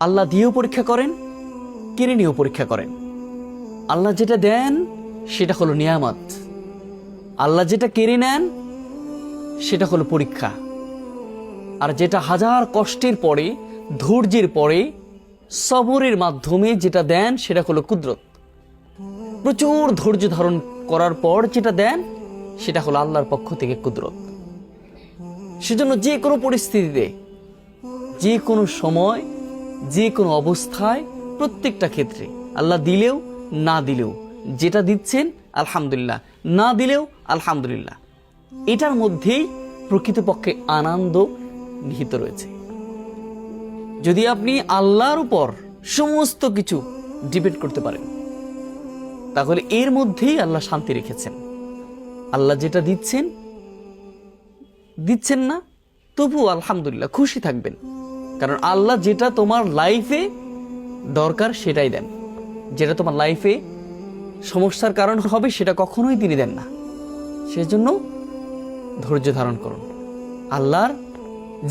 আল্লাহ দিয়েও পরীক্ষা করেন, কিনে নিয়েও পরীক্ষা করেন। আল্লাহ যেটা দেন সেটা হলো নিয়ামত, আল্লাহ যেটা কেড়ে নেন সেটা হলো পরীক্ষা। আর যেটা হাজার কষ্টের পরে, ধৈর্যের পরে, সবরের মাধ্যমে যেটা দেন সেটা হলো কুদরত। প্রচুর ধৈর্য ধারণ করার পর যেটা দেন সেটা হলো আল্লাহর পক্ষ থেকে কুদরত। সেজন্য যে কোনো পরিস্থিতিতে, যে কোনো সময়, যে কোনো অবস্থায়, প্রত্যেকটা ক্ষেত্রে আল্লাহ দিলেও না দিলেও যেটা দিচ্ছেন আলহামদুলিল্লাহ, না দিলেও আলহামদুলিল্লাহ, এটার মধ্যেই প্রকৃতপক্ষে আনন্দ নিহিত রয়েছে। যদি আপনি আল্লাহর উপর সমস্ত কিছু ডিপেন্ড করতে পারেন, তাহলে এর মধ্যেই আল্লাহ শান্তি রেখেছেন। আল্লাহ যেটা দিচ্ছেন না, তবুও আলহামদুলিল্লাহ খুশি থাকবেন, কারণ আল্লাহ যেটা তোমার লাইফে দরকার সেটাই দেন। যেটা তোমার লাইফে সমস্যার কারণ হবে সেটা কখনোই তিনি দেন না। সেজন্য ধৈর্য ধারণ করুন, আল্লাহর